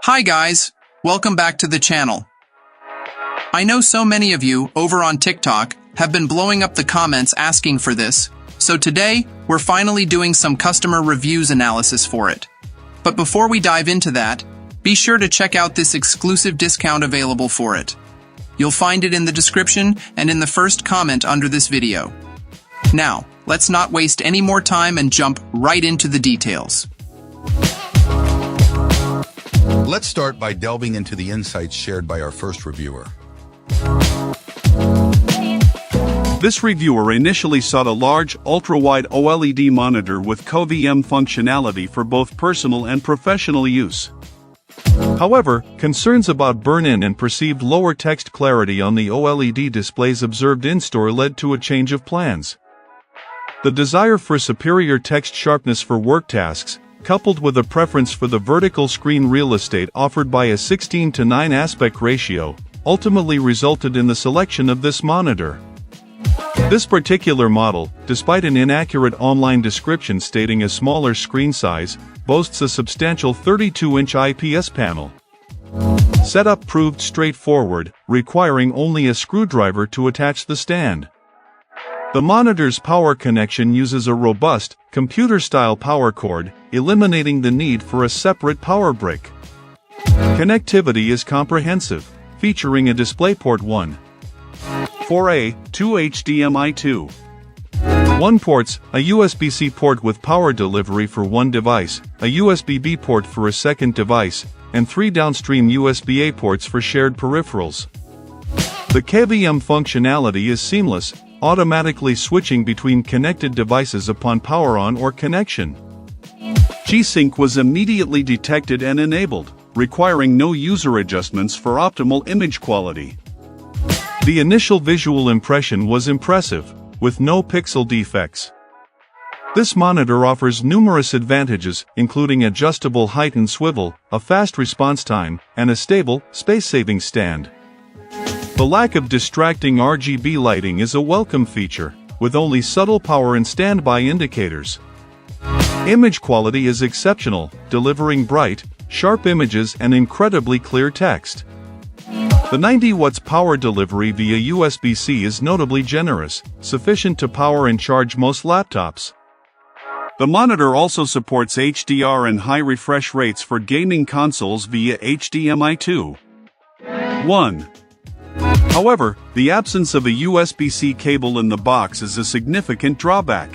Hi guys, welcome back to the channel. I know so many of you over on TikTok have been blowing up the comments asking for this, so today we're finally doing some customer reviews analysis for it. But before we dive into that, be sure to check out this exclusive discount available for it. You'll find it in the description and in the first comment under this video. Now, let's not waste any more time and jump right into the details. Let's start by delving into the insights shared by our first reviewer. This reviewer initially sought a large, ultra-wide OLED monitor with CoVM functionality for both personal and professional use. However, concerns about burn-in and perceived lower text clarity on the OLED displays observed in-store led to a change of plans. The desire for superior text sharpness for work tasks, coupled with a preference for the vertical screen real estate offered by a 16:9 aspect ratio, ultimately resulted in the selection of this monitor. This particular model, despite an inaccurate online description stating a smaller screen size, boasts a substantial 32-inch IPS panel. Setup proved straightforward, requiring only a screwdriver to attach the stand. The monitor's power connection uses a robust, computer-style power cord, eliminating the need for a separate power brick. Connectivity is comprehensive, featuring a DisplayPort 1, 4A, 2 HDMI 2. 1 ports, a USB-C port with power delivery for one device, a USB-B port for a second device, and 3 downstream USB-A ports for shared peripherals. The CoVM functionality is seamless, automatically switching between connected devices upon power on or connection. G-Sync was immediately detected and enabled, requiring no user adjustments for optimal image quality. The initial visual impression was impressive, with no pixel defects. This monitor offers numerous advantages, including adjustable height and swivel, a fast response time, and a stable, space-saving stand. The lack of distracting RGB lighting is a welcome feature, with only subtle power and standby indicators. Image quality is exceptional, delivering bright, sharp images and incredibly clear text. The 90 watts power delivery via USB-C is notably generous, sufficient to power and charge most laptops. The monitor also supports HDR and high refresh rates for gaming consoles via HDMI 2.1. However, the absence of a USB-C cable in the box is a significant drawback.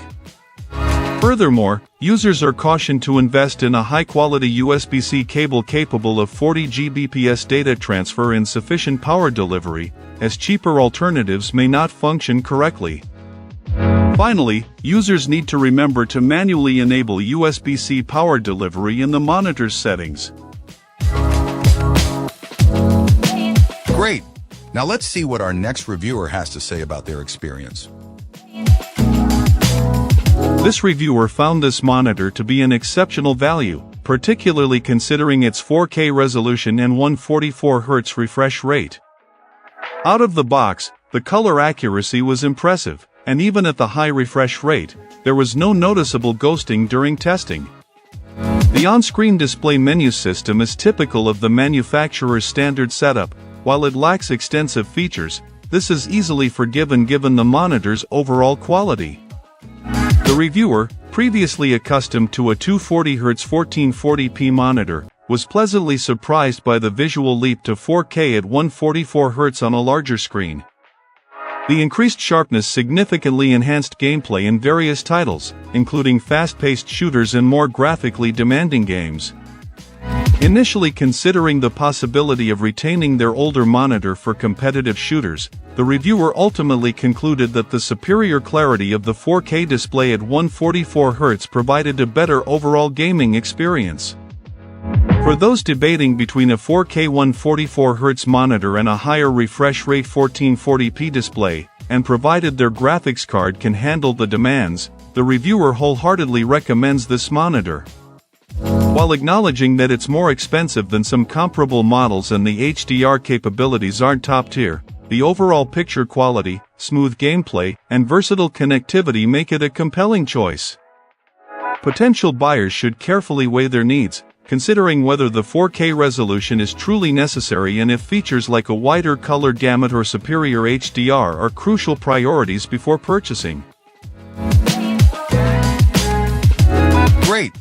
Furthermore, users are cautioned to invest in a high-quality USB-C cable capable of 40 Gbps data transfer and sufficient power delivery, as cheaper alternatives may not function correctly. Finally, users need to remember to manually enable USB-C power delivery in the monitor's settings. Great! Now let's see what our next reviewer has to say about their experience. This reviewer found this monitor to be an exceptional value, particularly considering its 4K resolution and 144 Hz refresh rate. Out of the box, the color accuracy was impressive, and even at the high refresh rate, there was no noticeable ghosting during testing. The on-screen display menu system is typical of the manufacturer's standard setup. While it lacks extensive features, this is easily forgiven given the monitor's overall quality. The reviewer, previously accustomed to a 240Hz 1440p monitor, was pleasantly surprised by the visual leap to 4K at 144 Hz on a larger screen. The increased sharpness significantly enhanced gameplay in various titles, including fast-paced shooters and more graphically demanding games. Initially considering the possibility of retaining their older monitor for competitive shooters, the reviewer ultimately concluded that the superior clarity of the 4K display at 144 Hz provided a better overall gaming experience. For those debating between a 4K 144 Hz monitor and a higher refresh rate 1440p display, and provided their graphics card can handle the demands, the reviewer wholeheartedly recommends this monitor. While acknowledging that it's more expensive than some comparable models and the HDR capabilities aren't top-tier, the overall picture quality, smooth gameplay, and versatile connectivity make it a compelling choice. Potential buyers should carefully weigh their needs, considering whether the 4K resolution is truly necessary and if features like a wider color gamut or superior HDR are crucial priorities before purchasing. Great!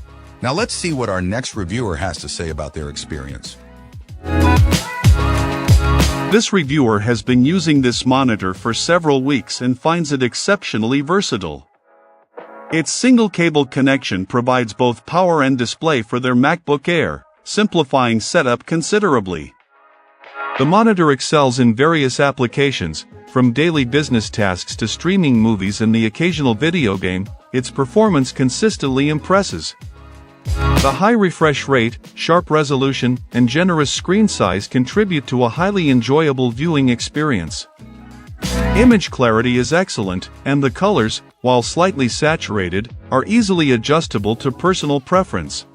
Now let's see what our next reviewer has to say about their experience. This reviewer has been using this monitor for several weeks and finds it exceptionally versatile. Its single cable connection provides both power and display for their MacBook Air, simplifying setup considerably. The monitor excels in various applications, from daily business tasks to streaming movies and the occasional video game. Its performance consistently impresses. The high refresh rate, sharp resolution, and generous screen size contribute to a highly enjoyable viewing experience. Image clarity is excellent, and the colors, while slightly saturated, are easily adjustable to personal preference.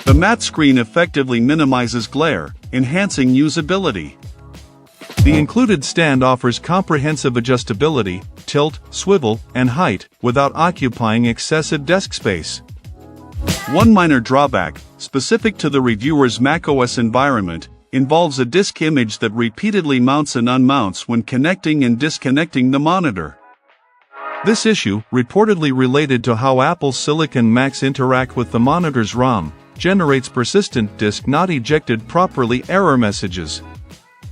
The matte screen effectively minimizes glare, enhancing usability. The included stand offers comprehensive adjustability, tilt, swivel, and height, without occupying excessive desk space. One minor drawback, specific to the reviewer's macOS environment, involves a disk image that repeatedly mounts and unmounts when connecting and disconnecting the monitor. This issue, reportedly related to how Apple's Silicon Macs interact with the monitor's ROM, generates persistent disk not ejected properly error messages.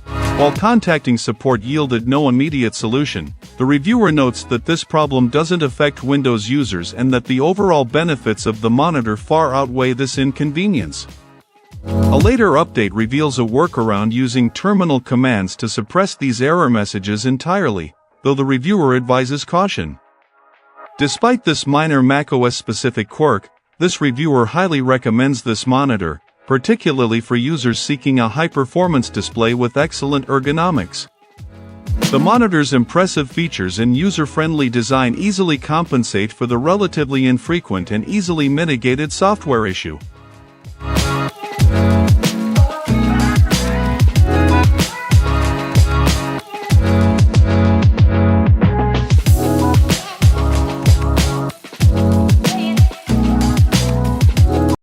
While contacting support yielded no immediate solution, the reviewer notes that this problem doesn't affect Windows users and that the overall benefits of the monitor far outweigh this inconvenience. A later update reveals a workaround using terminal commands to suppress these error messages entirely, though the reviewer advises caution. Despite this minor macOS-specific quirk, this reviewer highly recommends this monitor, particularly for users seeking a high-performance display with excellent ergonomics. The monitor's impressive features and user-friendly design easily compensate for the relatively infrequent and easily mitigated software issue.